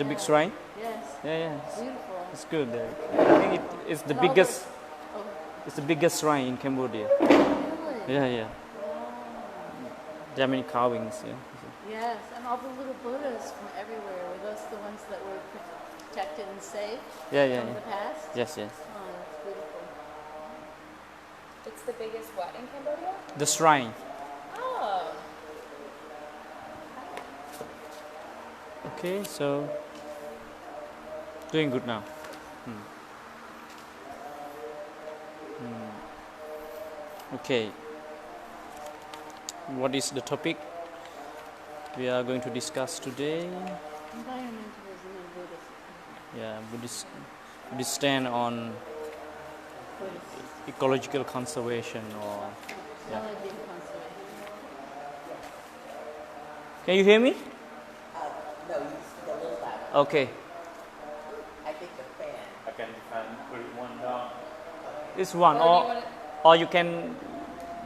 the big shrine. Yes. Yeah. Beautiful. It's good. I think it's the And all biggest. Oh, It's the biggest shrine in Cambodia. really? Yeah. Wow. There are many carvings. Yeah. Yes, and all the little Buddhas from everywhere. Were those the ones that were protected and saved from the past? Yes. Oh, that's beautiful. It's the biggest what in Cambodia? The shrine. Oh. Okay, so doing good now. Okay. What is the topic we are going to discuss today? Environmentalism and Buddhism. Yeah, Buddhist stand on ecological conservation or Ecology and conservation. Can you hear me? No, you speak a little louder. Okay. I think the fan. I can put it one down. It's one, Or do you wanna- or you can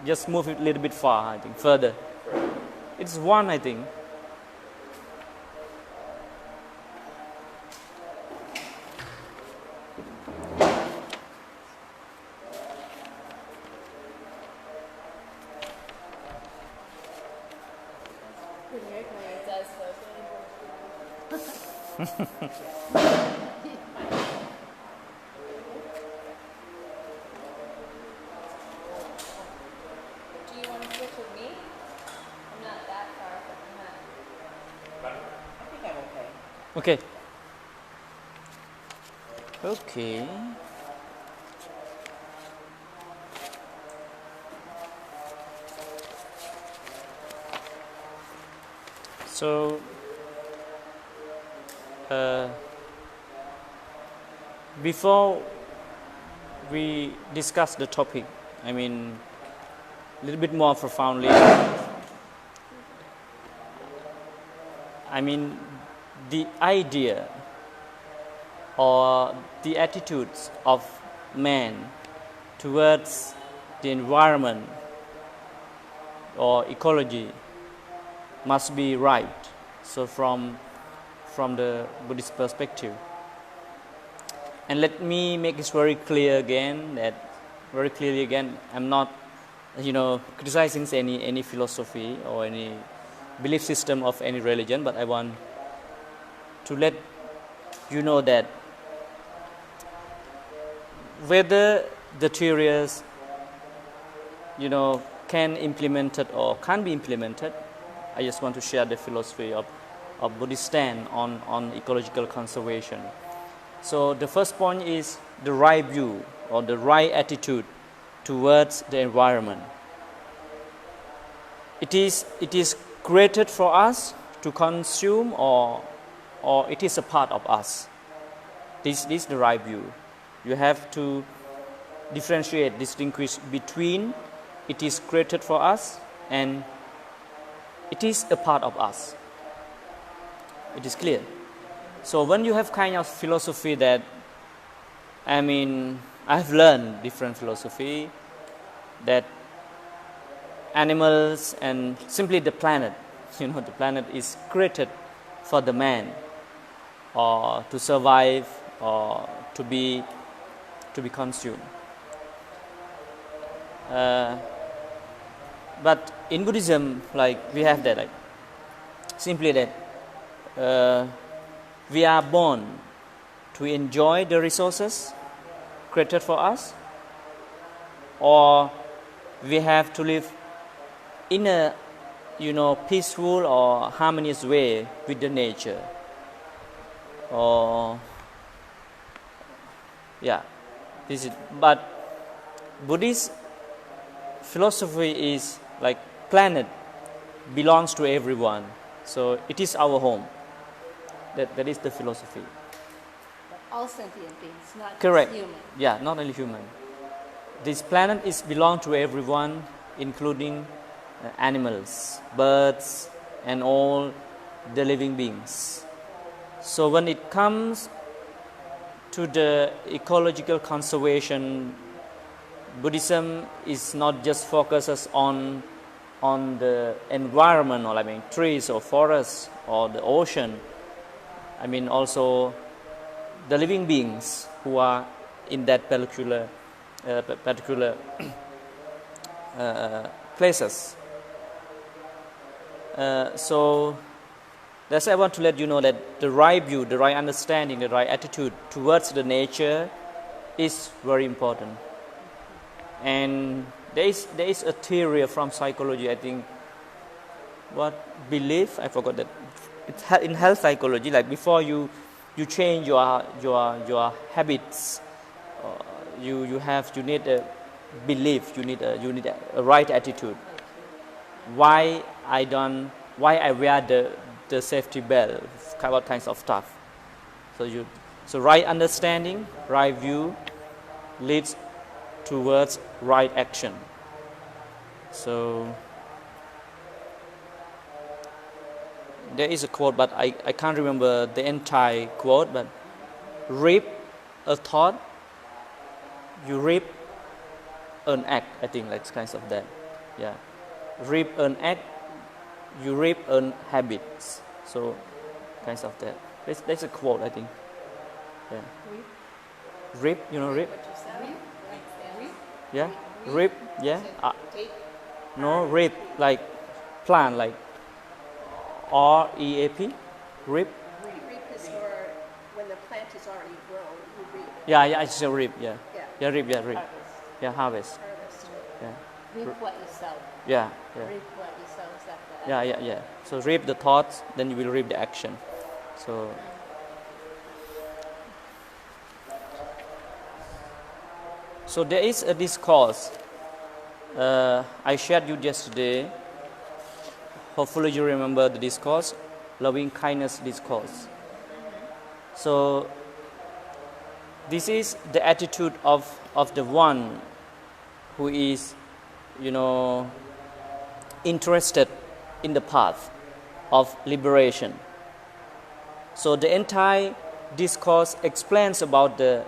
just move it a little bit far. I think further. It's one, I think. Couldn't hear it. It does Do you want to switch with me? I'm not that far from that. I think I'm okay. Okay. Okay. So, before we discuss the topic, I mean, a little bit more profoundly, I mean, the idea or the attitudes of man towards the environment or ecology must be right. So from the Buddhist perspective, and let me make this very clearly again, I'm not, criticizing any philosophy or any belief system of any religion, but I want to let you know that whether the theories, can implemented or can't be implemented, I just want to share the philosophy of Buddhist stand on ecological conservation. So the first point is the right view or the right attitude towards the environment. It is created for us to consume or it is a part of us. This is the right view. You have to differentiate, distinguish between it is created for us and it is a part of us. It is clear. So when you have kind of philosophy that, I've learned different philosophy that animals and simply the planet, the planet is created for the man or to survive or to be consumed. But in Buddhism, we have that, simply that we are born to enjoy the resources created for us, or we have to live in a peaceful or harmonious way with the nature. Or this is. But Buddhist philosophy is planet belongs to everyone, so it is our home. That is the philosophy. But all sentient beings, not Correct. just human. Yeah, not only human. This planet is belong to everyone, including animals, birds, and all the living beings. So when it comes to the ecological conservation, Buddhism is not just focuses on the environment, or trees or forests or the ocean, I mean also the living beings who are in that particular places. So that's why I want to let you know that the right view, the right understanding, the right attitude towards the nature is very important. And there is a theory from psychology, I think, what belief, I forgot that. It's in health psychology, like before you change your habits, you need a belief, you need a right attitude. Why I wear the safety belt, what kinds of stuff. So right understanding, right view leads towards right action. So there is a quote, but I can't remember the entire quote, but reap a thought, you reap an act, I think that's kinds of that. Yeah. Reap an act, you reap an habits. So kinds of that. That's a quote, I think. Yeah. Reap, you know reap? Yeah. Reap, yeah. No, reap, like plant, like REAP, reap. Reap is for when the plant is already grown, you reap. Yeah, it's a reap, yeah. Yeah. Reap, reap. Harvest. Yeah, harvest. Harvest. Yeah. Reap what you sow. Yeah. Reap what you sow. Is that the Yeah. So reap the thoughts, then you will reap the action. So there is a discourse I shared you yesterday. Hopefully you remember the discourse, loving kindness discourse. So this is the attitude of the one who is, interested in the path of liberation. So the entire discourse explains about the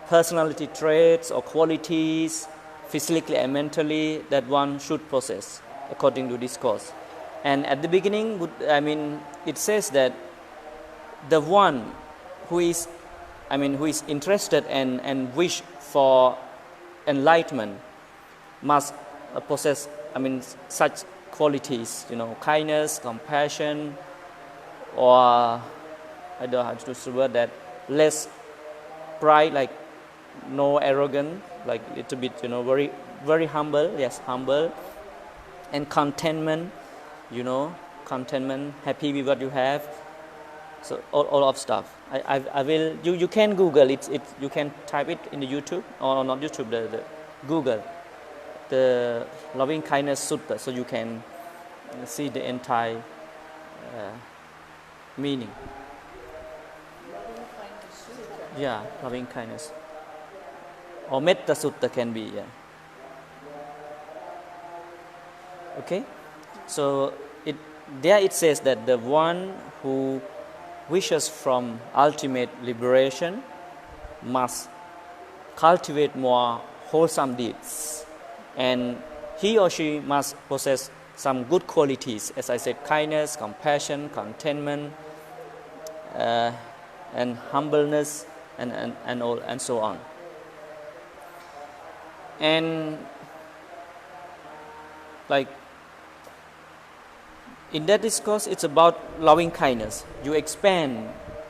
personality traits or qualities, physically and mentally, that one should possess according to discourse. And at the beginning, it says that the one who is interested and wish for enlightenment must possess such qualities, kindness, compassion, or I don't know how to use the word, that less pride, like no arrogant, like little bit, very very humble, humble, and contentment, happy with what you have. So all of stuff. I will. You can Google it. You can type it in the YouTube, or not YouTube, the Google, the loving kindness sutta, so you can see the entire meaning. Yeah, loving kindness. Or Metta Sutta can be, yeah. Okay? So it says that the one who wishes from ultimate liberation must cultivate more wholesome deeds. And he or she must possess some good qualities, as I said, kindness, compassion, contentment, and humbleness, and all, and so on. And like in that discourse, it's about loving kindness. You expand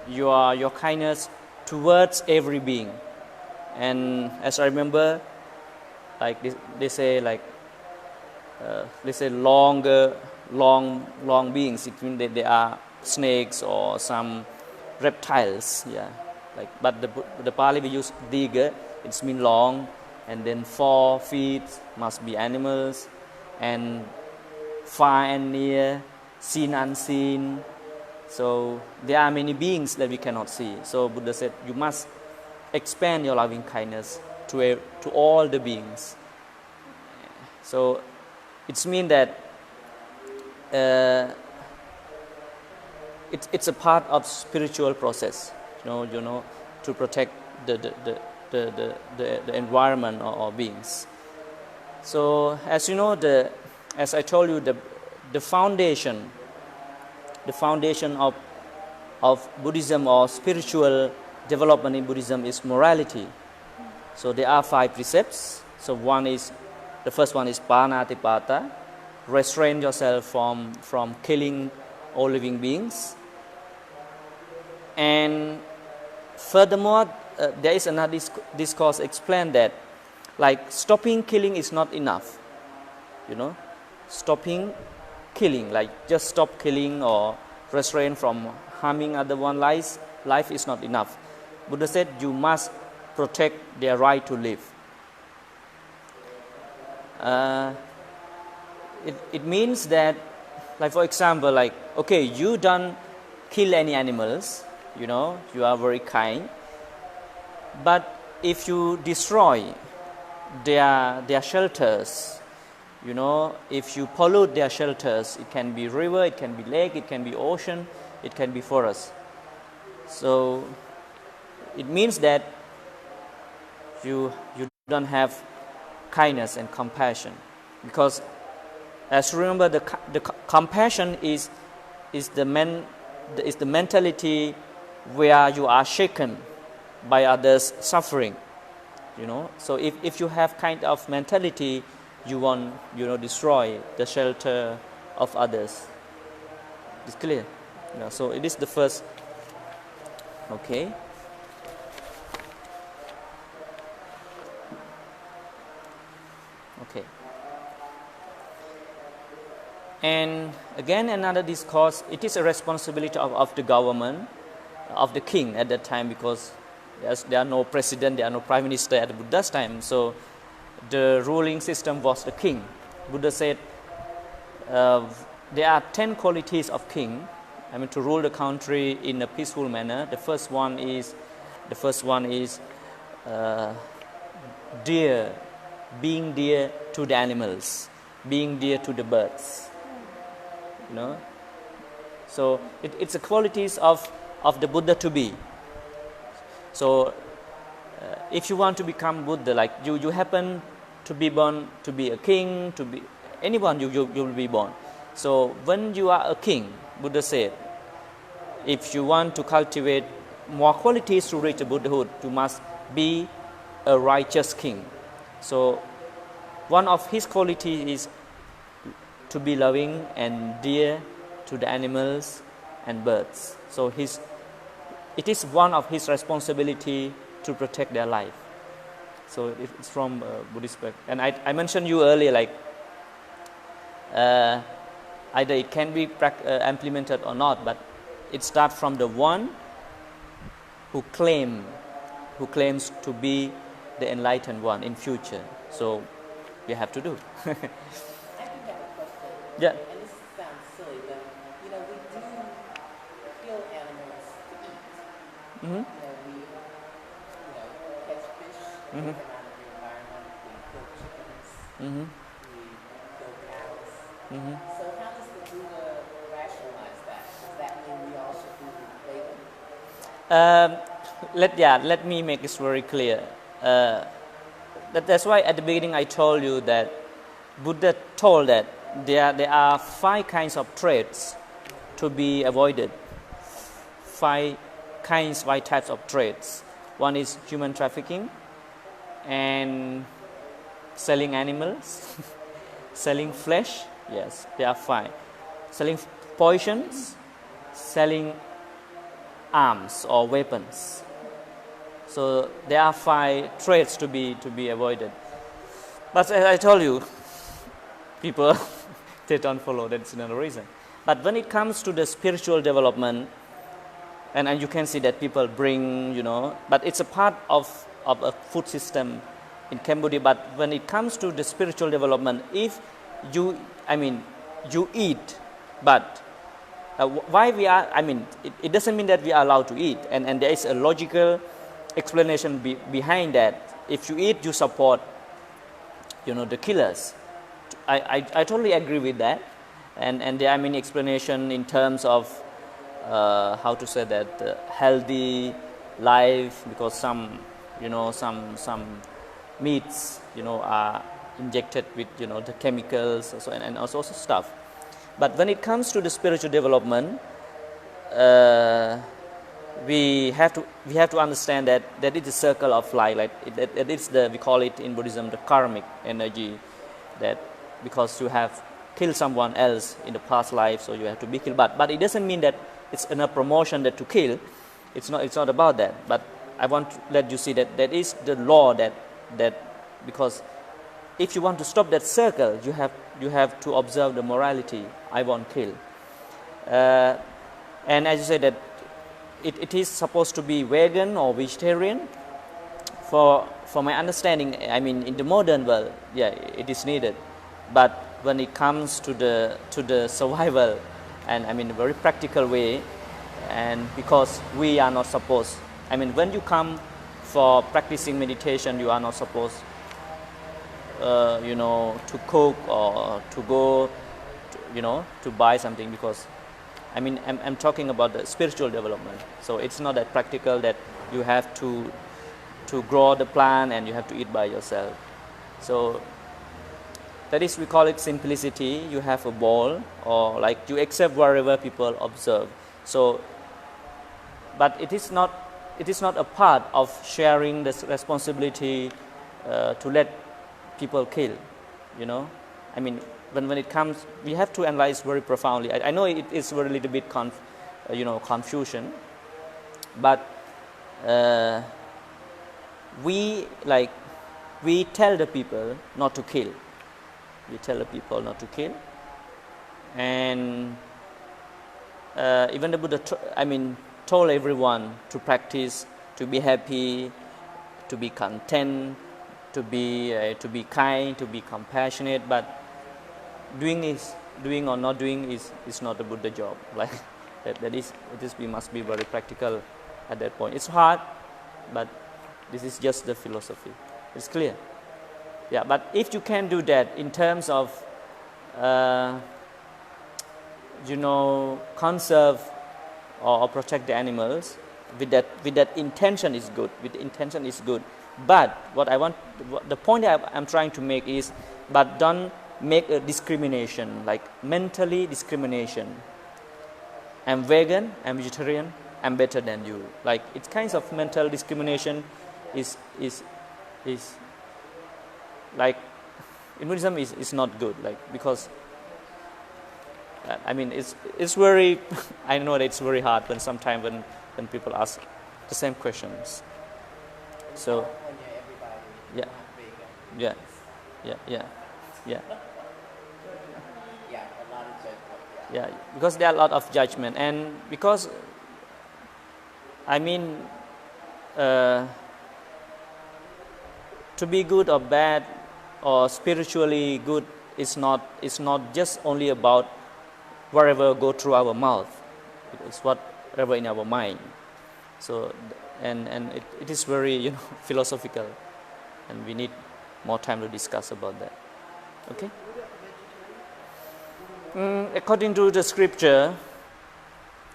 your kindness towards every being. And as I remember, like they say long beings. It means that they are snakes or some reptiles. Yeah, but the Pali we use diga. It means long, and then 4 feet must be animals, and far and near, seen, unseen. So there are many beings that we cannot see. So Buddha said you must expand your loving kindness to all the beings. So it means that it's a part of spiritual process. To protect the environment or beings. So as you know, as I told you, the foundation of of Buddhism or spiritual development in Buddhism is morality. So there are 5 precepts. So the first one is panatipata, restrain yourself from killing all living beings. And furthermore, there is another discourse explained that like stopping killing is not enough. Stopping killing, like just stop killing or restrain from harming other one's life is not enough. Buddha said you must protect their right to live. It means that, like for example, like okay, you don't kill any animals, you are very kind, but if you destroy their shelters, if you pollute their shelters, it can be river, it can be lake, it can be ocean, it can be forest. So it means that you don't have kindness and compassion, because as you remember, the compassion is the mentality where you are shaken by others' suffering. So if you have kind of mentality, you won't destroy the shelter of others. It's clear. So it is the first. Okay. Okay. And again, another discourse, it is a responsibility of the government, of the king at that time, because there are no president, there are no prime minister at the Buddha's time. So the ruling system was the king. Buddha said there are 10 qualities of king, to rule the country in a peaceful manner. The first one is being dear to the animals, being dear to the birds. So it's the qualities of the Buddha to be. So if you want to become Buddha, like you happen to be born to be a king, to be anyone, you will be born. So when you are a king, Buddha said, if you want to cultivate more qualities to reach Buddhahood, you must be a righteous king. So one of his qualities is to be loving and dear to the animals and birds. So it is one of his responsibility to protect their life. So it's from Buddhist perspective. And I mentioned you earlier, like either it can be implemented or not, but it starts from the one who claims to be the enlightened one in future. So we have to do. I do have a question. Yeah. And this sounds silly, but we do kill animals to eat. Mm-hmm. We catch fish, take them out of the environment. We kill chickens. Mm-hmm. We kill cows. Mm-hmm. So how does the Buddha rationalize that? Does that mean we all should do labor? Let me make this very clear. That's why at the beginning I told you that Buddha told that there are 5 kinds of traits to be avoided. 5 types of traits. One is human trafficking and selling animals, selling flesh. Yes, there are 5. Selling poisons, selling arms or weapons. So there are 5 traits to be avoided. But as I told you, people they don't follow. That's another reason. But when it comes to the spiritual development, and you can see that people bring, but it's a part of a food system in Cambodia. But when it comes to the spiritual development, if you eat, but why we are, it doesn't mean that we are allowed to eat, and there is a logical explanation behind that. If you eat, you support, the killers. I totally agree with that, and there are many explanation in terms of how to say that healthy life, because some meats are injected with the chemicals and also stuff. But when it comes to the spiritual development, we have to understand that it is a circle of life. Like that is we call it in Buddhism the karmic energy. That because you have killed someone else in the past life, so you have to be killed. But it doesn't mean that it's enough promotion that to kill. It's not about that. But I want to let you see that is the law that because if you want to stop that circle, you have to observe the morality. I won't kill. And as you say that it is supposed to be vegan or vegetarian. For my understanding, I mean in the modern world, yeah, it is needed. But when it comes to the survival, and I mean a very practical way, and because we are not supposed, I mean when you come for practicing meditation, you are not supposed to cook or to go to buy something, because I mean I'm talking about the spiritual development. So it's not that practical that you have to grow the plant and you have to eat by yourself. So that is, we call it simplicity. You have a bowl, or like you accept wherever people observe. So, but it is not a part of sharing the responsibility to let people kill. I mean when it comes, we have to analyze very profoundly. I know it is very little bit confusion, but we tell the people not to kill. We tell the people not to kill, and even the Buddha, told everyone to practice, to be happy, to be content, to be kind, to be compassionate. But doing or not doing is not the Buddha job. Like we must be very practical at that point. It's hard, but this is just the philosophy. It's clear. Yeah, but if you can do that in terms of conserve or protect the animals, with that intention is good. But the point I'm trying to make is, but don't make a discrimination, like mentally discrimination. I'm vegan, I'm vegetarian, I'm better than you. Like it's kinds of mental discrimination is like in Buddhism is not good. Like because it's very I know that it's very hard when sometimes when people ask the same questions. So yeah. Yeah, a lot of judgment. Yeah, because there are a lot of judgment, and because to be good or bad or spiritually good is not just only about whatever go through our mouth. It's whatever in our mind. So and it is very philosophical, and we need more time to discuss about that. Okay. According to the scripture,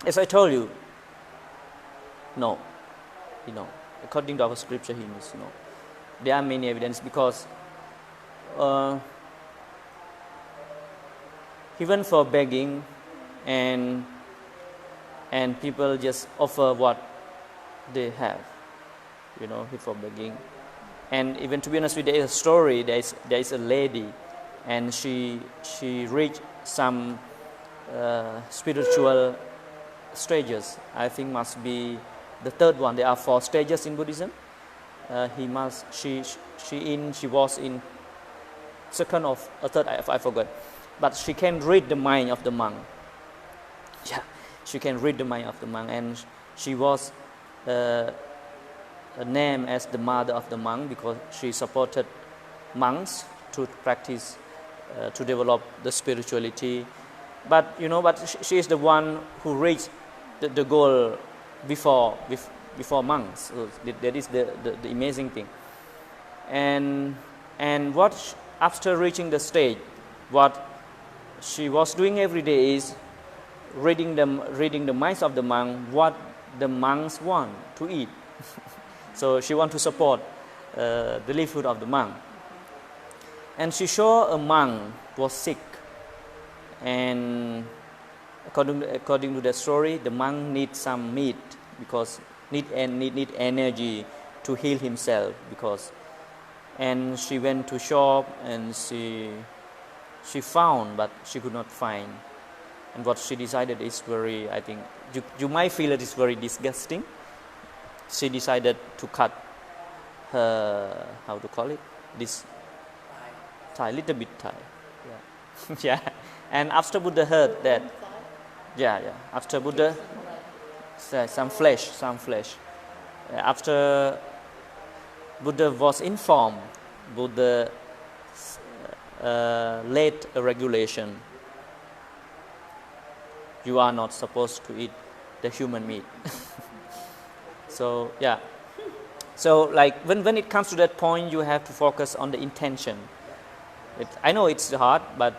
as I told you, no. According to our scripture, he means no. There are many evidence, because even for begging, and people just offer what they have, for begging. And even, to be honest with you, there is a story. There is a lady, and she reached some spiritual stages. I think must be the third one. There are 4 stages in Buddhism. She was in second or third. I forgot. But she can read the mind of the monk. Yeah, she can read the mind of the monk, and she was named as the mother of the monk, because she supported monks to practice, to develop the spirituality. But she is the one who reached the goal before monks. So that is the amazing thing. And after reaching the stage, what she was doing every day is reading the minds of the monk, what the monks want to eat. So she want to support the livelihood of the monk. And she saw a monk was sick, and according to the story, the monk needs some meat because need energy to heal himself and she went to shop and she found but she could not find, and what she decided is very, I think you might feel it is very disgusting. She decided to cut her, how to call it, this thigh, little bit thigh, yeah. Yeah, and after Buddha heard that, after Buddha some flesh. After Buddha was informed, Buddha laid a regulation: you are not supposed to eat the human meat. So yeah, so like when it comes to that point, you have to focus on the intention. I know it's hard, but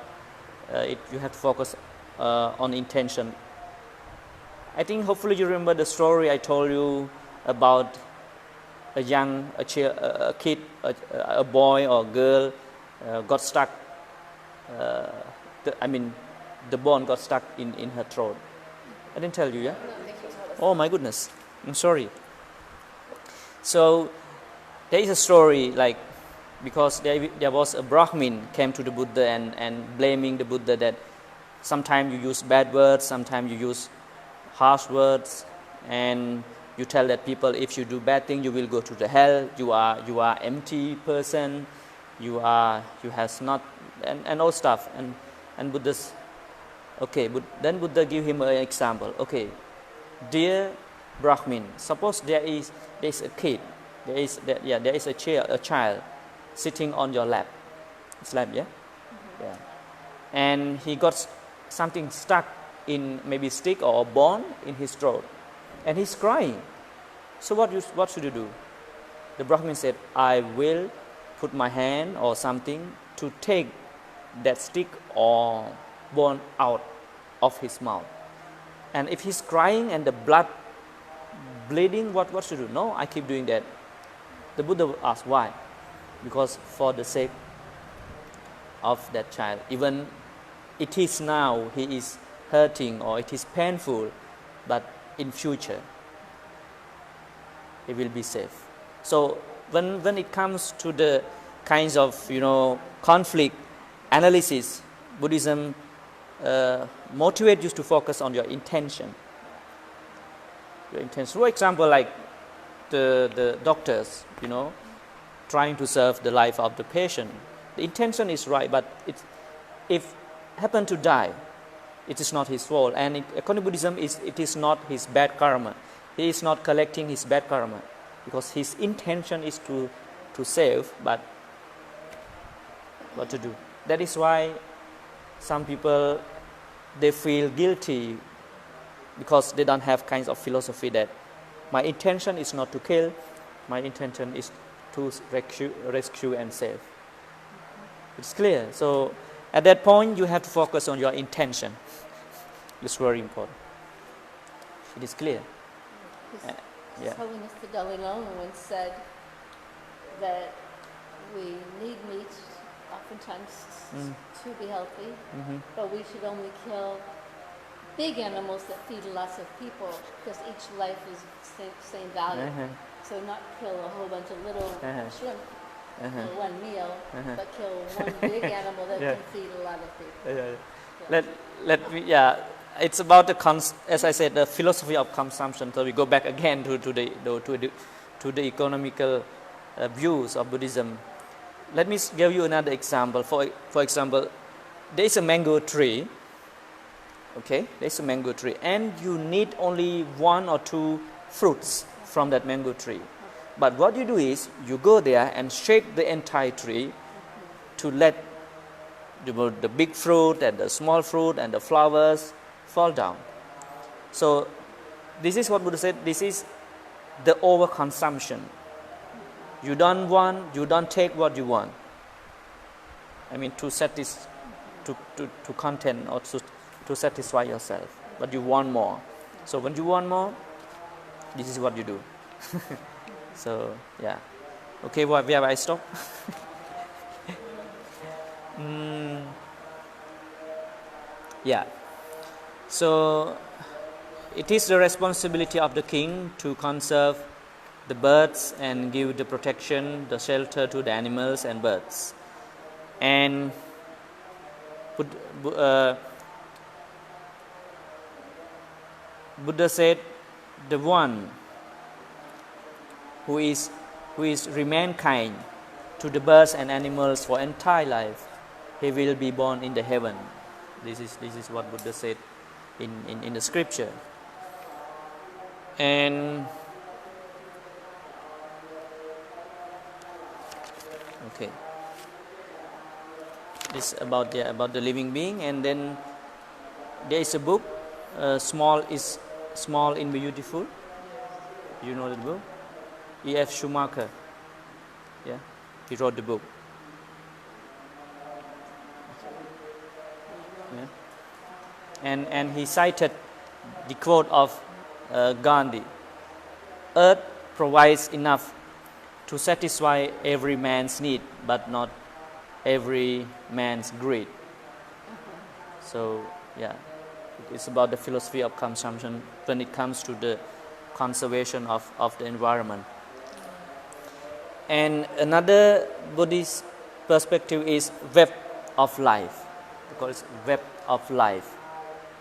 you have to focus on intention. I think hopefully you remember the story I told you about a kid, a boy or girl got stuck. The bone got stuck in her throat. I didn't tell you, yeah? Oh my goodness, I'm sorry. So there is a story, like, because there was a Brahmin came to the Buddha and blaming the Buddha that sometimes you use bad words, sometimes you use harsh words, and you tell that people, if you do bad thing, you will go to the hell. You are empty person. You has not, and all stuff. And Buddha's okay. But then Buddha give him an example. Okay, dear Brahmin, suppose there is a kid. There is a child sitting on your lap. It's lap, yeah. Mm-hmm. Yeah. And he got something stuck in maybe stick or a bone in his throat, and he's crying. So what should you do? The Brahmin said, I will put my hand or something to take that stick or bone out of his mouth. And if he's crying and the blood bleeding, what should you do? No, I keep doing that. The Buddha asked why? Because for the sake of that child, even it is now he is hurting or it is painful, but in future he will be safe. So when it comes to the kinds of conflict analysis, Buddhism motivates you to focus on your intention. Your intention. For example, like the doctors, trying to serve the life of the patient. The intention is right, but if happen to die, it is not his fault. And according to Buddhism, it is not his bad karma. He is not collecting his bad karma because his intention is to save, but what to do? That is why some people, they feel guilty because they don't have kinds of philosophy that my intention is not to kill, my intention is to rescue and save. It's clear. So at that point, you have to focus on your intention. It's very important. It is clear. His Holiness the Dalai Lama once said that we need meat oftentimes to be healthy, but we should only kill big animals that feed lots of people because each life is same value. So not kill a whole bunch of little shrimp for one meal, but kill one big animal that can feed a lot of people. Let me it's about as I said, the philosophy of consumption. So we go back again to the economical views of Buddhism. Let me give you another example. For example, there is a mango tree. Okay, there is a mango tree, and you need only 1 or 2 fruits from that mango tree. But what you do is you go there and shake the entire tree to let the big fruit and the small fruit and the flowers fall down. So this is what Buddha said. This is the overconsumption. You don't take what you want. I mean, to content or to satisfy yourself, but you want more. So when you want more, this is what you do. So yeah, okay. Where have I stopped? Yeah. So it is the responsibility of the king to conserve the birds and give the protection, the shelter to the animals and birds. And Buddha said, the one who is remain kind to the birds and animals for entire life, he will be born in the heaven. This is what Buddha said in the scripture. And okay, this about the living being. And then there is a book, small in beautiful. You know the book? E.F. Schumacher. Yeah, he wrote the book. Yeah. And he cited the quote of Gandhi: "Earth provides enough to satisfy every man's need, but not every man's greed." So yeah, it's about the philosophy of consumption when it comes to the conservation of the environment. And another Buddhist perspective is web of life. We call it web of life.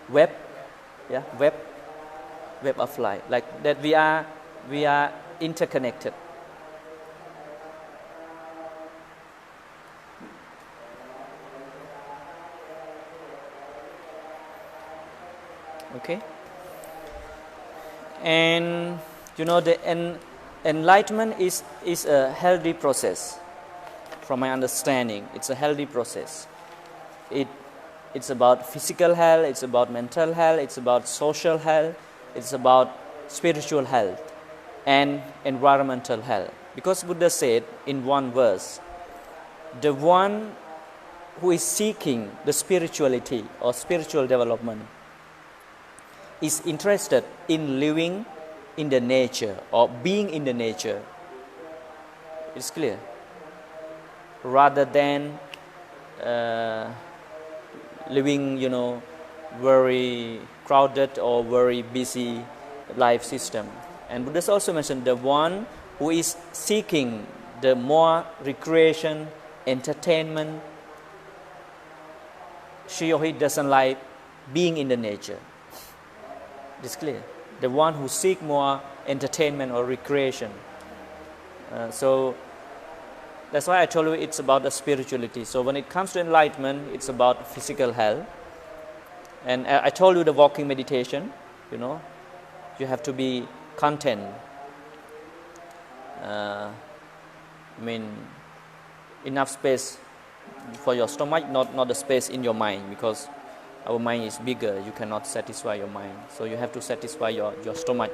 Web of life. Like that we are interconnected. Okay. And the enlightenment is a healthy process. From my understanding, it's a healthy process. It's about physical health, it's about mental health, it's about social health, it's about spiritual health and environmental health. Because Buddha said in one verse, the one who is seeking the spirituality or spiritual development is interested in living in the nature or being in the nature. It's clear. Rather than living, very crowded or very busy life system. And Buddha also mentioned the one who is seeking the more recreation, entertainment, she or he doesn't like being in the nature. It's clear. The one who seeks more entertainment or recreation. So that's why I told you it's about the spirituality. So when it comes to enlightenment, it's about physical health. And I told you the walking meditation, you have to be content. Enough space for your stomach, not the space in your mind, because our mind is bigger. You cannot satisfy your mind. So you have to satisfy your stomach.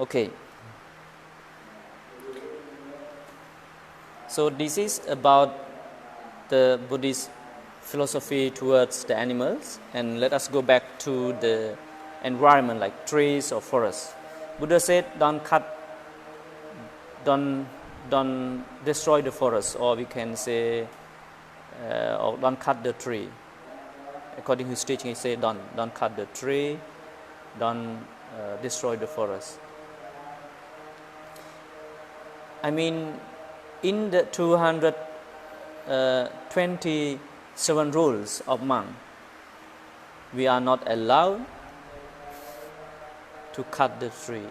Okay. So this is about the Buddhist philosophy towards the animals. And let us go back to the environment like trees or forests. Buddha said, don't destroy the forest, or we can say, or don't cut the tree. According to his teaching, he said, don't cut the tree, don't destroy the forest. In the 227 rules of monk, we are not allowed to cut the tree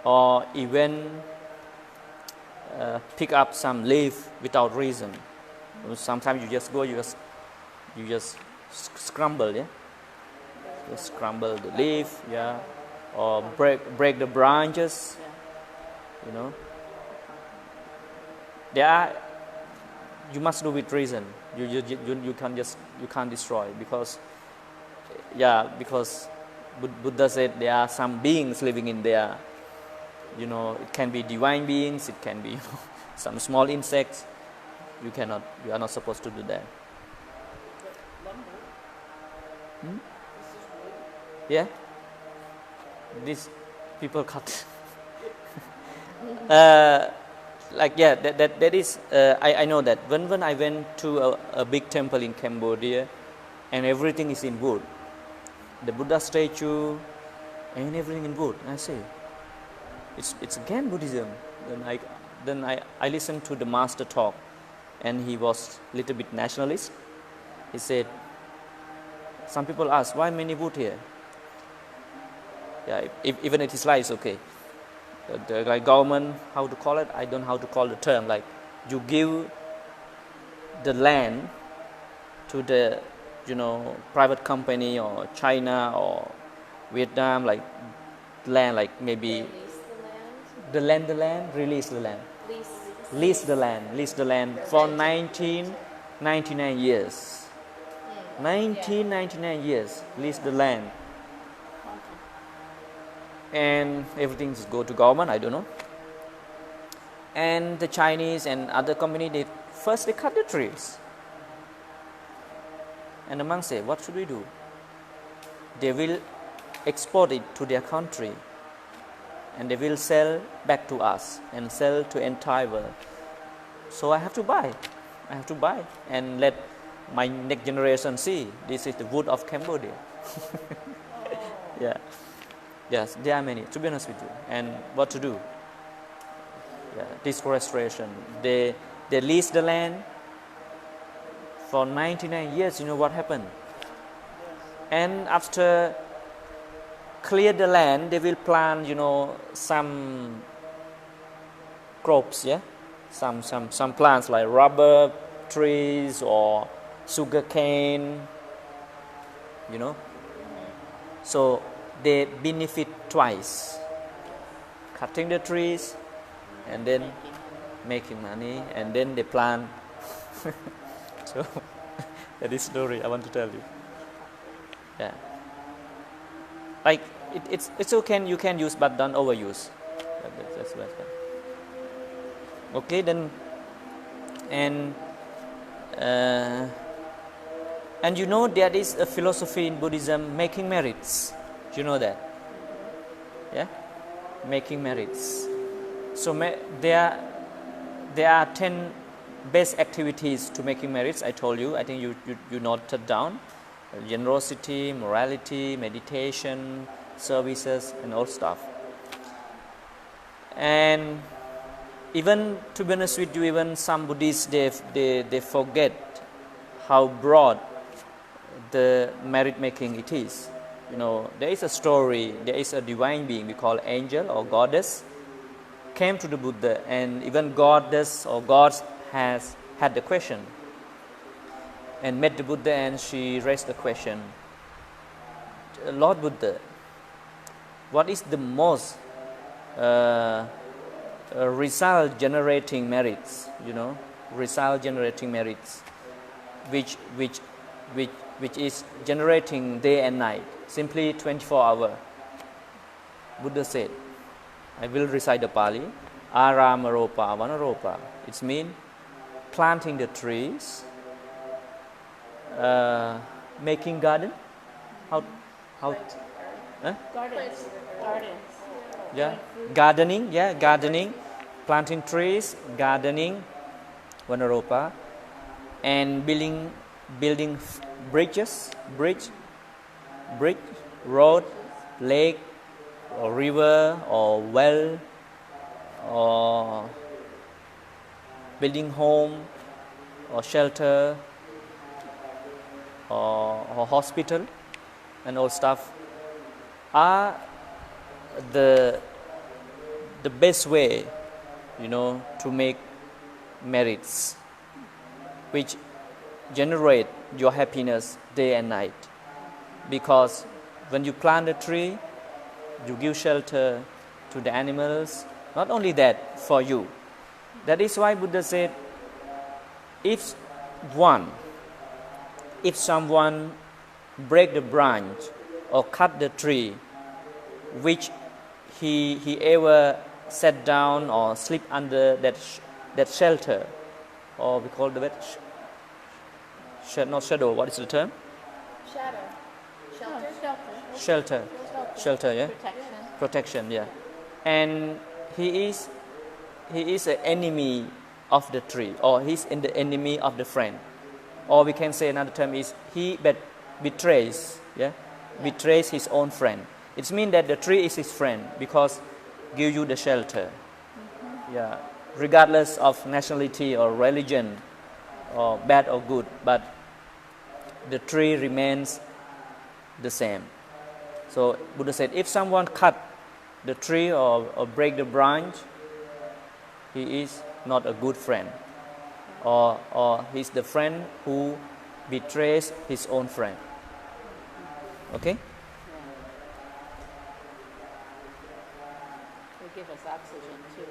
or even pick up some leaf without reason. Sometimes you just go, you just scramble, yeah. You scramble the leaf, yeah, or break the branches, You must do with reason. You can't destroy because Buddha said there are some beings living in there. It can be divine beings, it can be some small insects. You are not supposed to do that. Yeah? These people cut. like yeah, that is. I know that when I went to a big temple in Cambodia, and everything is in wood, the Buddha statue, and everything in wood. I say, it's again Buddhism. Then I listened to the master talk, and he was a little bit nationalist. He said, some people ask, why many wood here? Yeah, even it is lies, okay. The like government, how to call it? I don't know how to call the term. Like you give the land to the private company or China or Vietnam, like land, like maybe Release the land, release the land, Lease. lease the land for 1999 years. 1999 years, lease the land. And everything just go to government, I don't know. And the Chinese and other company, they cut the trees. And the monk say, what should we do? They will export it to their country, and they will sell back to us and sell to entire world. So I have to buy and let my next generation see this is the wood of Cambodia. Yeah. Yes, there are many, to be honest with you. And what to do? Yeah, deforestation. They lease the land for 99 years. You know what happened? And after clear the land, they will plant, some crops, yeah? Some plants like rubber trees or sugar cane, So they benefit twice, cutting the trees and then making money, and then they plant. So that is story I want to tell you. Yeah, like it's okay, you can use, but don't overuse. That's best. Okay, then and there is a philosophy in Buddhism, making merits. Do you know that? Yeah, making merits. So there are 10 best activities to making merits. I told you. I think you noted down: generosity, morality, meditation, services, and all stuff. And even, to be honest with you, even some Buddhists they forget how broad the merit making it is. There is a story, there is a divine being we call angel or goddess came to the Buddha, and even goddess or gods has had the question and met the Buddha, and she raised the question, Lord Buddha, what is the most result generating merits, result generating merits, which is generating day and night, simply 24 hours. Buddha said, I will recite the Pali, Aramaropa Vanaropa. It means planting the trees, making garden. How? Gardens. Yeah, gardening. Yeah, gardening, planting trees, gardening, Vanaropa, and building bridge, road, lake, or river, or well, or building home, or shelter, or hospital, and all stuff are the best way, to make merits, which generate your happiness day and night. Because when you plant a tree, you give shelter to the animals. Not only that, for you. That is why Buddha said, if someone break the branch or cut the tree which he ever sat down or sleep under that shelter, or we call the not shadow, what is the term? Shelter, yeah. Protection, yeah. And he he is an enemy of the tree, or he's in the enemy of the friend. Or we can say another term is he betrays, betrays his own friend. It means that the tree is his friend because give you the shelter, regardless of nationality or religion, or bad or good, but the tree remains the same. So Buddha said, if someone cut the tree or break the branch, he is not a good friend, or he's the friend who betrays his own friend. Okay? They give us oxygen too.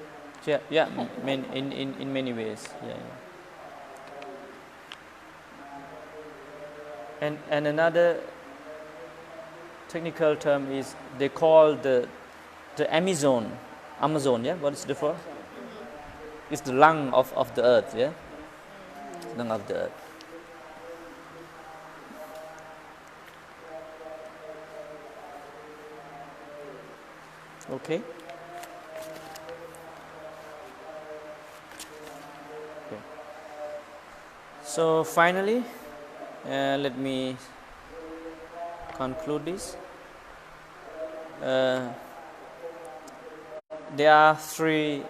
In many ways. And another technical term is they call the Amazon, what is the for? It's the lung of the earth, lung of the earth. Okay. So finally, let me conclude this. There are three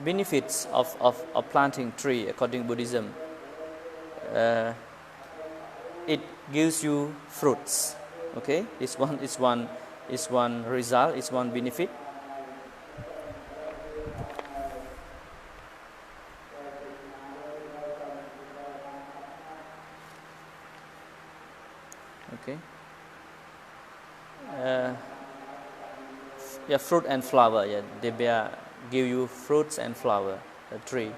benefits of planting tree according to Buddhism. It gives you fruits. Okay, this one is one result, is one benefit. Okay. Fruit and flower. They give you fruits and flower. A tree.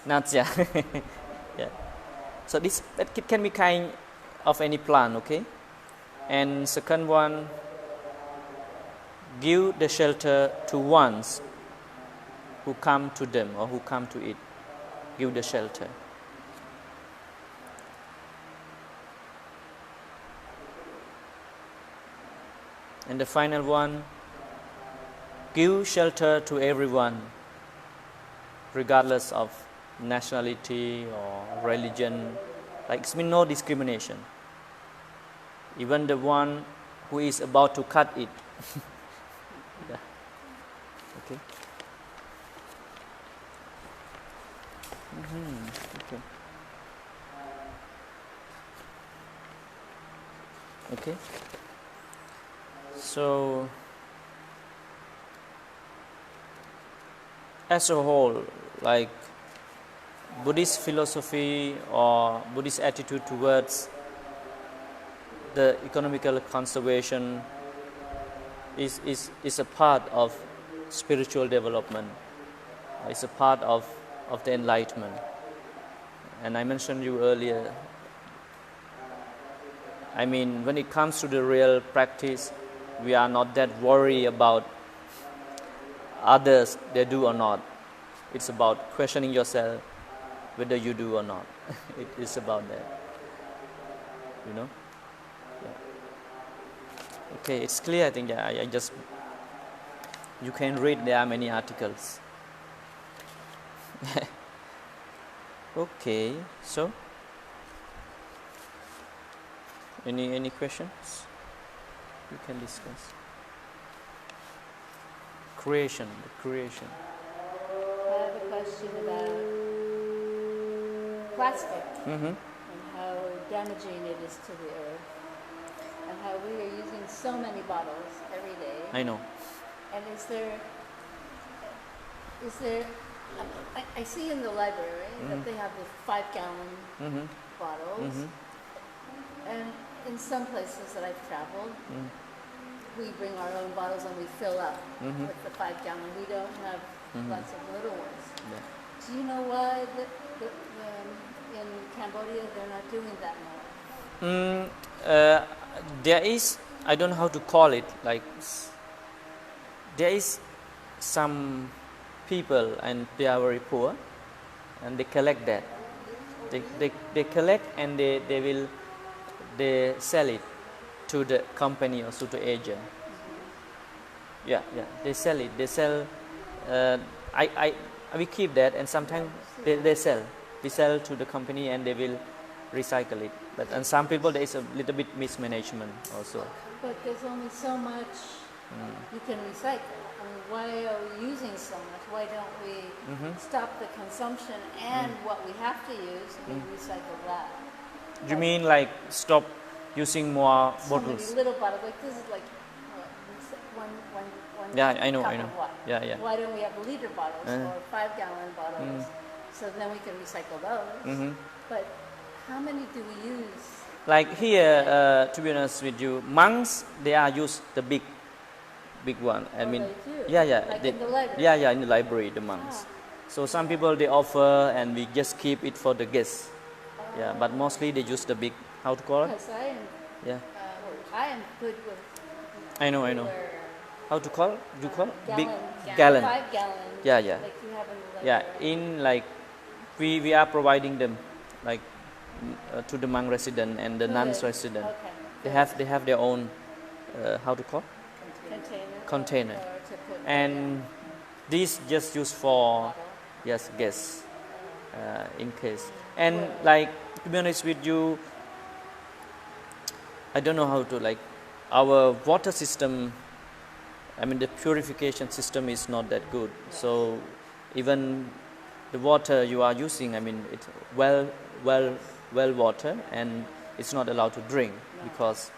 Nuts. Nuts. So that can be kind of any plant. Okay. And second one, give the shelter to ones who come to them or who come to it. Give the shelter. And the final one, give shelter to everyone, regardless of nationality or religion. Like it's mean no discrimination. Even the one who is about to cut it. Okay. Okay. Okay. So, as a whole, like Buddhist philosophy or Buddhist attitude towards the economical conservation is a part of spiritual development. It's a part of the enlightenment. And I mentioned you earlier, I mean, when it comes to the real practice, we are not that worried about others, they do or not. It's about questioning yourself whether you do or not. It is about that. You know? Yeah. Okay, it's clear, I think. I just, you can read, there are many articles. Okay, so any questions you can discuss? The creation. I have a question about plastic and how damaging it is to the earth, and how we are using so many bottles every day. I know. And is there I see in the library that they have the 5-gallon bottles, and in some places that I've traveled, we bring our own bottles and we fill up with the 5-gallon. We don't have lots of little ones. Yeah. Do you know why in Cambodia they're not doing that more? There is, I don't know how to call it, like there is some people and they are very poor and they collect that. They collect and they sell it to the company or to the agent. Yeah, yeah. They sell it. They sell. I we keep that, and sometimes they sell. We sell to the company, and they will recycle it. But and some people there is a little bit mismanagement also. But there's only so much you can recycle. I mean, why are we using so much? Why don't we stop the consumption and what we have to use, we recycle that? You mean like stop using more So many bottles? little bottles, like this is like what, one Yeah, I know, cup I know. of what? Yeah, yeah. Why don't we have liter bottles or 5-gallon bottles? So then we can recycle those. But how many do we use? Like here, to be honest with you, monks they are use the big one. I mean, They do? yeah, yeah, Like they- in the library? yeah, yeah, in the library, the monks. So some people they offer, and we just keep it for the guests. Yeah, but mostly they use the big. How to call it? Because Yeah, I am good with I know. where, How to call? You call big gallon, gallon. 5 gallon. Yeah, yeah. Like you have in the Yeah, library. in like we are providing them like to the monk resident and the Good. nuns resident. Okay. They have their own how to call container. Or to put And these just used for bottle. yes guests in case. And like to be honest with you, I don't know how to like our water system. I mean the purification system is not that good. So even the water you are using, I mean it's well water, and it's not allowed to drink because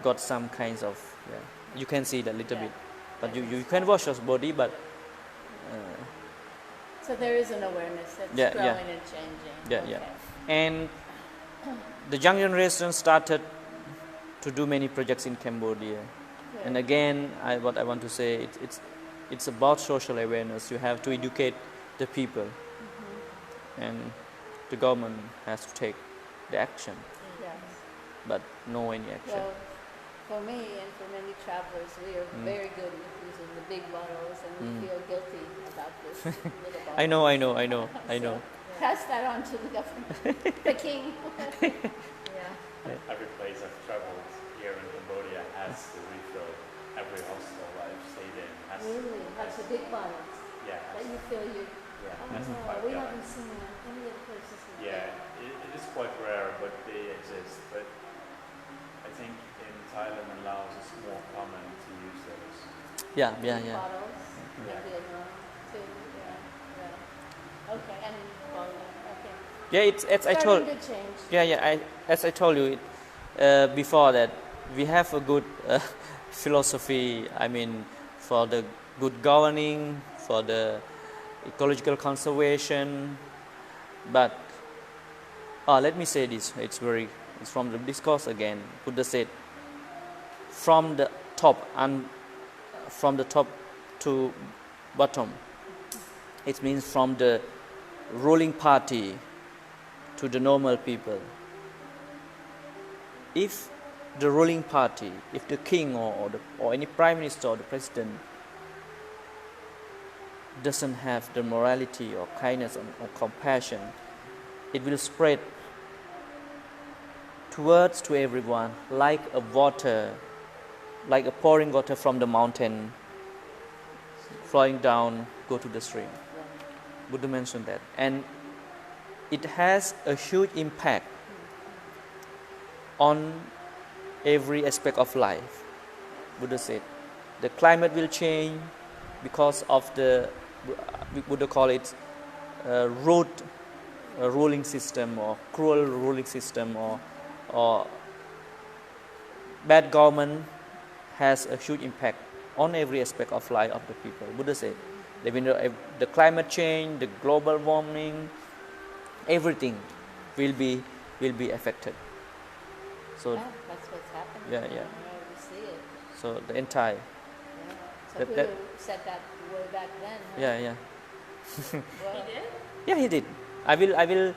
got some kinds of you can see that little bit, but you can wash your body, but So there is an awareness that's Yeah, growing yeah. and changing. yeah, Okay. yeah. And the young generation started to do many projects in Cambodia. Good. And again, what I want to say, it's about social awareness. You have to educate the people, and the government has to take the action, Yes. but no any action. Well, for me and for many travelers, we are very good with using the big bottles, and we feel guilty about this little bottle. I know. Pass that on to the government, the king. Every place I've traveled here in Cambodia has the refill. Every hostel I've stayed in has. Really, that's the big bottles Yeah, that has, you feel you. yeah, Oh, has the 5 we gallon. haven't seen that any other places. Yeah, it is quite rare, but they exist. But I think in Thailand and Laos it's more common to use those. Yeah. Bottles, maybe alone too. Yeah. Okay, and volume. Okay. Yeah, it's I told. Starting to change. Yeah. As I told you before that we have a good philosophy. I mean, for the good governing, for the ecological conservation. But let me say this. It's from the discourse again. Buddha said, from the top to bottom. It means from the ruling party to the normal people. If the ruling party, if the king or any prime minister or the president doesn't have the morality or kindness or compassion, it will spread towards to everyone like a pouring water from the mountain flowing down, go to the stream. Buddha mentioned that. And it has a huge impact on every aspect of life. Buddha said the climate will change because of the, Buddha call it rude ruling system or cruel ruling system or bad government has a huge impact on every aspect of life of the people. Buddha said the climate change, the global warming, everything will be affected. So Yeah, that's what's happening. Yeah. We see it. so the entire Yeah. So That- Buddha that- said that way back then. Huh? yeah. Well, Yeah, he did. I will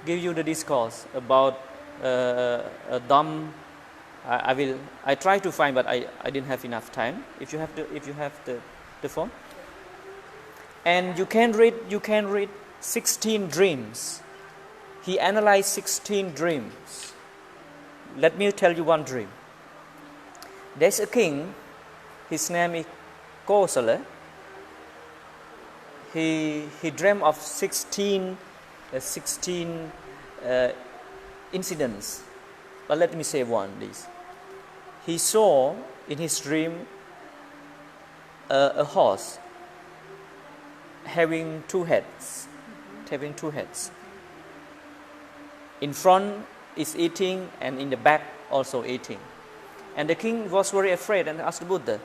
give you the discourse about a dumb. I try to find, but I didn't have enough time. If you have the phone, and you can read 16 dreams. He analyzed 16 dreams. Let me tell you one dream. There's a king. His name is Kosala, he dreamed of 16 incidents. But let me say one, please. He saw in his dream a horse having two heads. In front is eating, and in the back also eating. And the king was very afraid and asked the Buddha,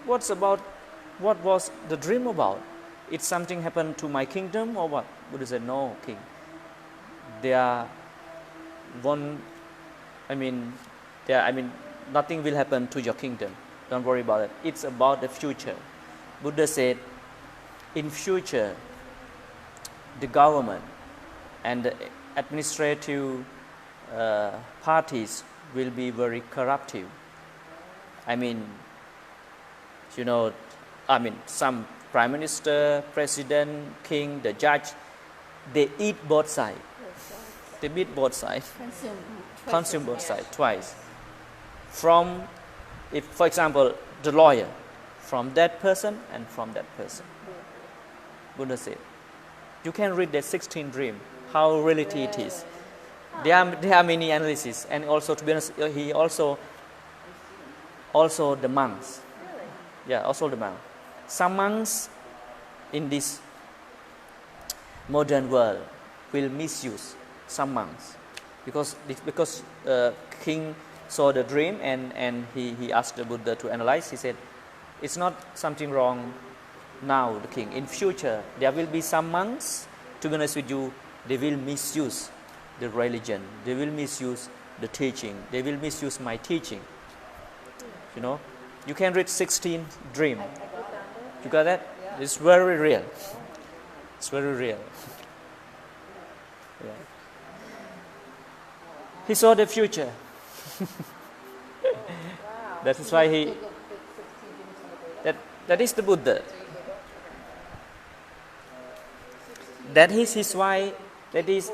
what was the dream about? It's something happened to my kingdom or what? Buddha said, no, king. Nothing will happen to your kingdom. Don't worry about it. It's about the future. Buddha said, in future, the government and the administrative parties will be very corruptive. Some prime minister, president, king, the judge, they eat both sides. They beat both sides. Consume both sides twice. For example, the lawyer, from that person and from that person. Buddha said, you can read the 16 dream, how reality it is. There are many analyses, and also, to be honest, he also the monks. Yeah, also the monks. Some monks in this modern world will misuse some monks because king saw the dream and he asked the Buddha to analyze. He said, it's not something wrong now, the king. In future, there will be some monks, to be honest with you, they will misuse the religion. They will misuse the teaching. They will misuse my teaching. You can read 16 dream. You got that? Yeah. It's very real. It's very real. Yeah. He saw the future. That is why that is the Buddha. That is his why. That is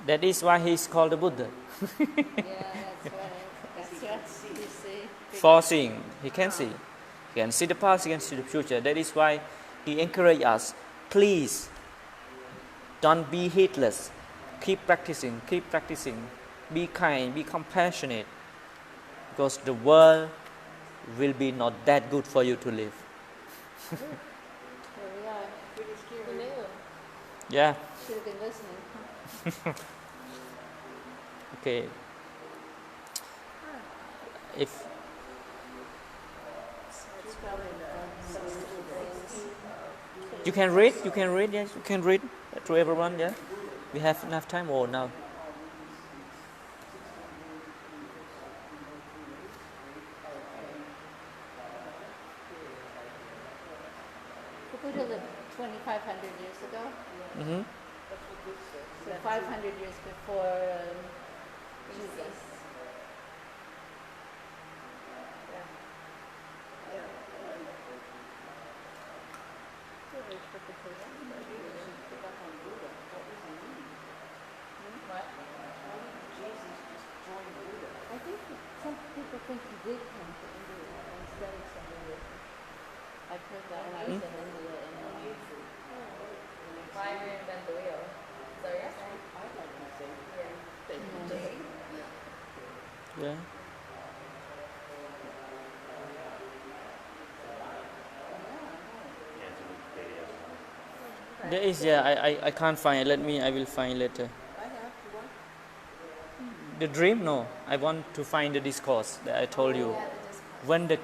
That is why he is called the Buddha. Yeah, that's right. You see. Foreseeing, he can see. He can see the past, he can see the future. That is why he encourages us, please, don't be heedless. Keep practicing. Be kind, be compassionate. Because the world will be not that good for you to live. Here we are. Pretty scary. Yeah. Should have been listening. Okay. If you can read, yes, you can read to everyone, yeah. We have enough time or now? The Buddha lived 2,500 years ago. Mm-hmm. So 500 years before Jesus. I think some people think he did come to India instead of somebody else. I've heard that when I was in India. Why reinvent the wheel? So you're saying? Yeah. There is, I can't find it. I will find later. The dream? No. I want to find the discourse that I told you. When the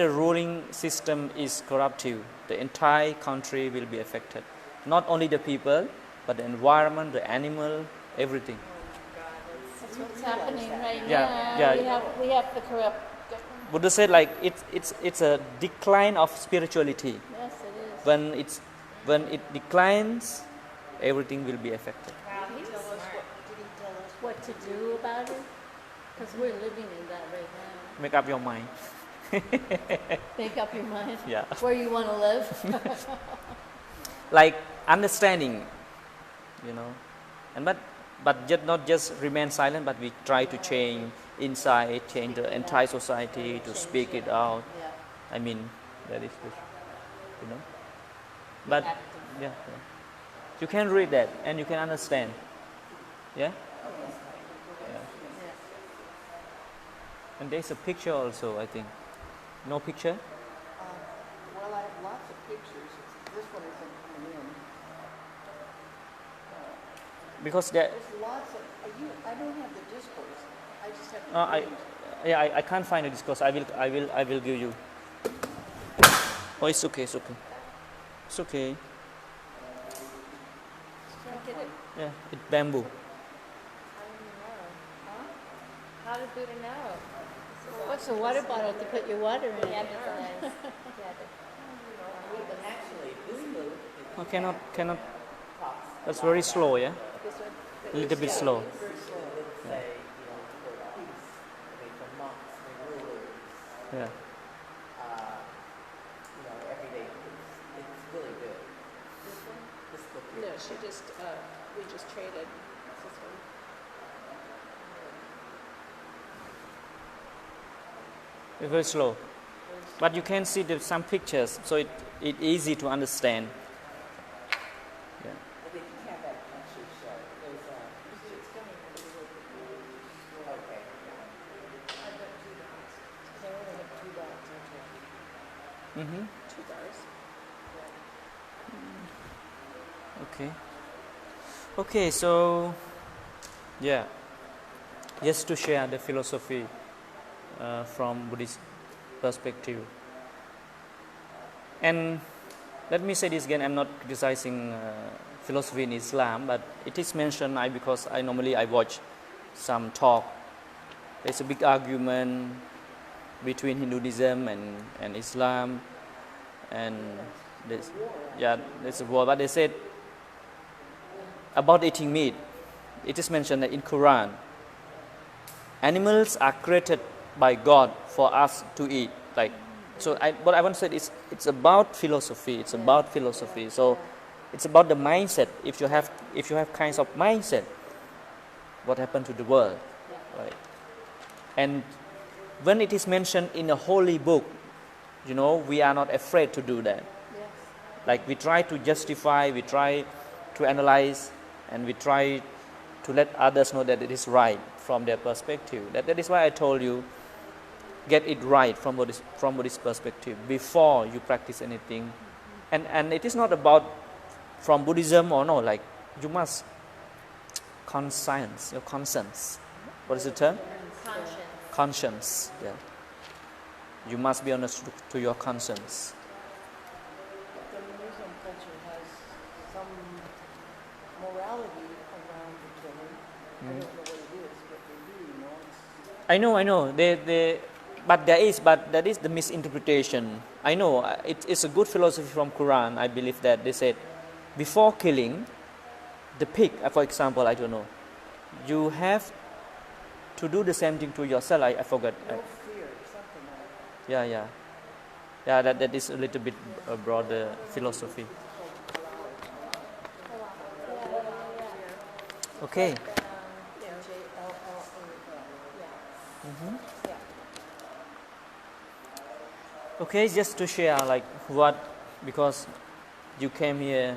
ruling system is corruptive, the entire country will be affected. Not only the people, but the environment, the animal, everything. That's what's happening right Yeah, now. yeah. We have the corrupt government. Buddha said it's a decline of spirituality. Yes, it is. When it declines, everything will be affected. What to do about it? Because we're living in that right now. Make up your mind. Make up your mind. Yeah. Where you want to live. Like understanding, and but but not just remain silent, but we try to change inside, change the entire society, to speak it out. Yeah. I mean, that is the, you know. But yeah, you can read that and you can understand. Yeah. Yeah. And there's a picture also, I think. No picture? Well, I have lots of pictures. This one isn't coming in. Because there, There's lots of. I don't have the discourse. I just have the I, page. yeah, I can't find a discourse. I will give you. Oh, it's okay, it's okay. It's okay. Get it? Yeah, it's bamboo. How did Buddha know? What's a water bottle to put your water in? Yeah, that's nice. But actually, this book Oh, cannot. talks That's very slow, yeah. This one? A little bit slow. very slow. It would say, for peace, for monks, for rulers, Yeah. everyday peace. It's really good. This one? This book No, here. she just, we just traded. It's this one. It's very slow. But you can see some pictures, so it easy to understand. Yeah. But if you have that picture show, there's okay. They only have 2 dots, Mm-hmm. 2 bars. Okay. Okay, so yeah, just to share the philosophy from Buddhist perspective. And let me say this again, I'm not criticizing philosophy in Islam, but it is mentioned because I normally watch some talk. There's a big argument between Hinduism and Islam, and there's a war. But they said about eating meat, it is mentioned that in Quran, animals are created by God for us to eat. Like, so what I want to say is it's about philosophy. It's about philosophy. So it's about the mindset. If you have kinds of mindset, what happened to the world, right? And when it is mentioned in a holy book, we are not afraid to do that. Yes. Like, we try to justify, we try to analyze, and we try to let others know that it is right from their perspective. That is why I told you, get it right from Buddhist perspective before you practice anything. And it is not about from Buddhism or no, like you must conscience, your conscience. What is the term? Conscience. Conscience, yeah. You must be honest to your conscience. The Muslim culture has some morality around the killing. I don't know what it is, but they do, I know. But that is the misinterpretation. I know it's a good philosophy from Quran. I believe that they said before killing the pig, for example, I don't know, you have to do the same thing to yourself. I forgot. No fear, something like that. Yeah. That is a little bit broader philosophy. Okay. Okay, just to share because you came here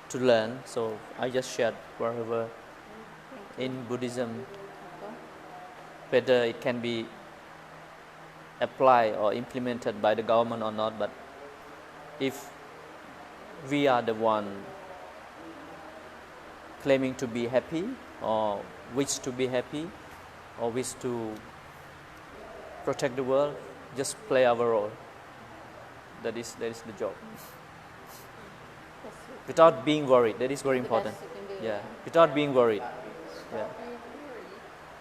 to learn, so I just shared wherever in Buddhism, whether it can be applied or implemented by the government or not, but if we are the one claiming to be happy or wish to be happy or wish to protect the world, just play our role. That is the job. Without being worried, that is very important. Yeah, without being worried.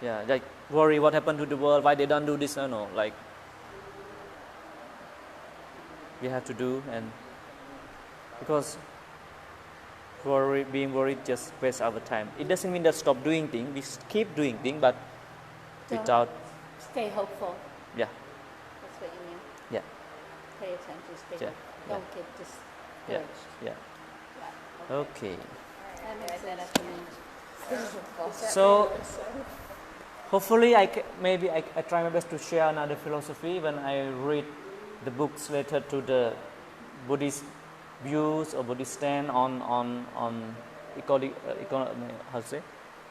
Yeah, like worry what happened to the world, why they don't do this, no. Like, we have to do, and because being worried just wastes our time. It doesn't mean that stop doing things. We keep doing things, but without. Stay hopeful. Yeah. That's what you mean. Yeah. Pay attention. Stay Yeah. hopeful. Don't get discouraged. Yeah. Yeah. Okay. That makes sense to me. So hopefully I try my best to share another philosophy when I read the books related to the Buddhist views or Buddhist stand on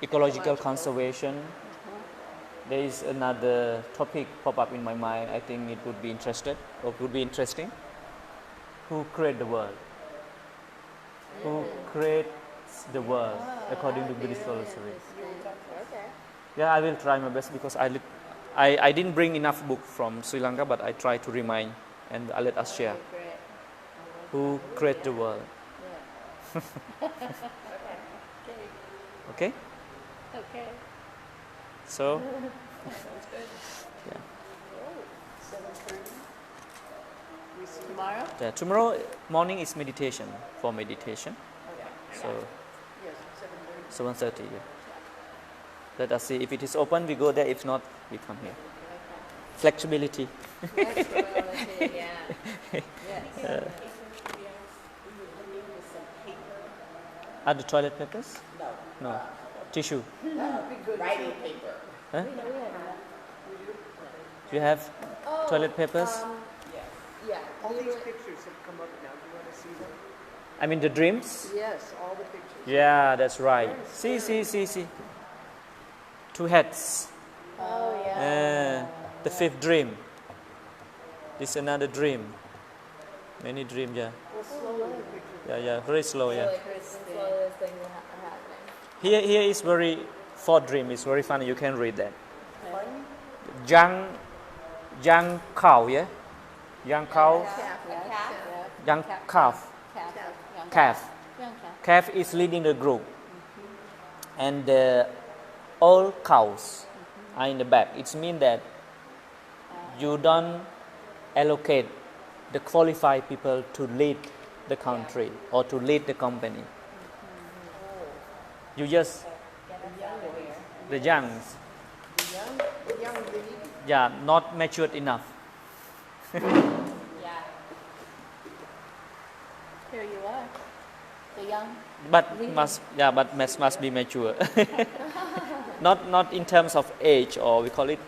ecological conservation. There is another topic pop up in my mind. I think it would be interesting. Who created the world? Who creates the world according to Buddhist philosophy? Okay. Yeah, I will try my best because I didn't bring enough book from Sri Lanka, but I try to remind and let us share. Great. Who created the world? Okay? Okay. So, Tomorrow? yeah, tomorrow morning is meditation, for meditation. So, Yes, 7:30. 7:30. Yeah. Let us see if it is open. We go there. If not, we come here. Flexibility. Flexibility, yeah. Yes. Are the toilet papers? No. No. Tissue. Writing paper. Huh? You have toilet papers? Yeah. All these pictures have come up now. Do you want to see them? I mean the dreams? Yes, all the pictures. Yeah, that's right. See. Two heads. Oh, yeah. The fifth dream. This is another dream. Many dreams, yeah. Yeah, very slow, yeah. Really slowly as things are happening. Here is fourth dream is very funny. You can read that. Young cow, yeah? Young cow, young calf. Young Calf. calf. Calf is leading the group. And the all cows are in the back. It means that you don't allocate the qualified people to lead the country or to lead the company. You just the youngs. The young lady. Yeah, not matured enough. Yeah. Here you are. The young. But must be mature. not in terms of age, or we call it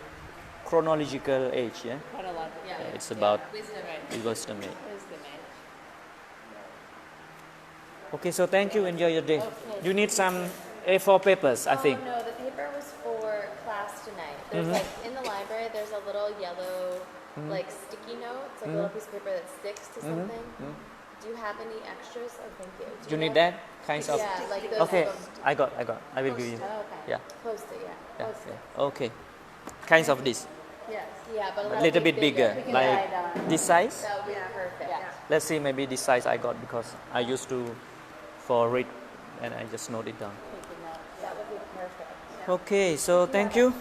chronological age. Yeah, Chronological. Yeah. it's about Wisdom. wisdom age. Wisdom age. Okay, so thank you. Enjoy your day. Okay. You need some A4 papers, I think. Oh no, the paper was for class tonight. There's like in the library. There's a little yellow like sticky note. It's like a little piece of paper that sticks to something. Do you have any extras? Oh, thank you. Do You need that kinds of. Yeah, like those. Okay, I got. I will give you. Oh, okay. Yeah, Post-it, yeah. yeah, Post-it. yeah. Okay, kinds of this, Yes. Yeah, but a little bit bigger, We can like write on. this size. That would be perfect. Yeah. Let's see, maybe this size I got because I used to for read, and I just note it down. Taking notes. That would be perfect. Okay, so thank you,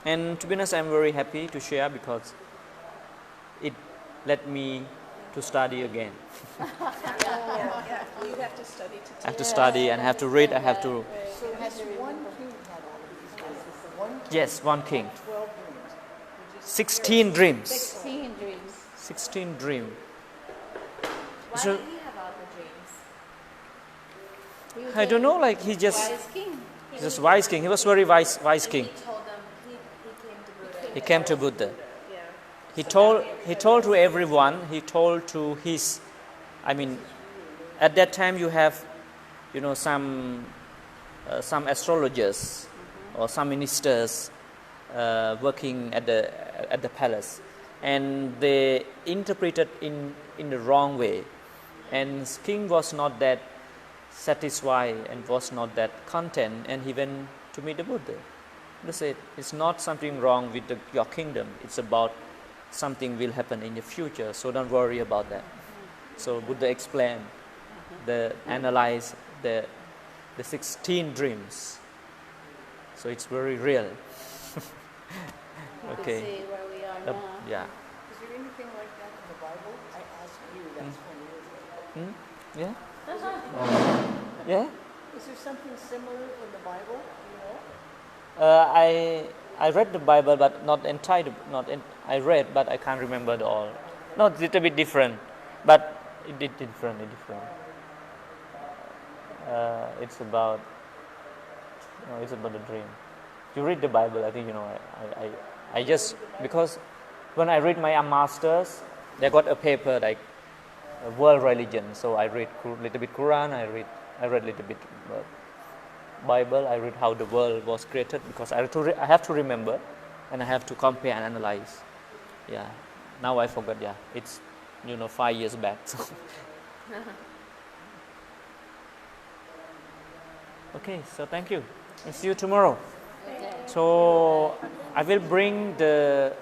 and to be honest, I'm very happy to share because it led me to study again. You have to study to I have to study and I have to read. I have to. So this one king had all of these dreams. One king, Yes, one king. 12 dreams. 16 dreams. 16 dreams. 16 dreams. Why So- did he have all the dreams? He was I don't know. Like he just wise king. just wise king. He was very wise king. He told them he came to Buddha. He came to Buddha. Yeah. He told to everyone. He told to his. I mean, at that time you have, some astrologers or some ministers working at the palace, and they interpreted in the wrong way, and king was not that satisfied and was not that content, and he went to meet the Buddha. They said it's not something wrong with your kingdom. It's about something will happen in the future. So don't worry about that. So Buddha explained, analyze the 16 dreams. So it's very real. You Okay. can see where we are Uh, now. yeah. Is there anything like that in the Bible? I ask you, that's funny, isn't it? Yeah. Yeah. Is there something similar in the Bible, you know? I read the Bible, but not entire. I read, but I can't remember it all. No, it's a little bit different, but it did different. It's about No, it's about the dream. You read the Bible, I think, I just, because when I read my masters, they got a paper like world religion, so I read a little bit Quran, I read a little bit Bible, I read how the world was created, because I have to remember, and I have to compare and analyze. Yeah, now I forgot. Yeah, it's 5 years back. So. Okay, so thank you. I'll see you tomorrow. So I will bring the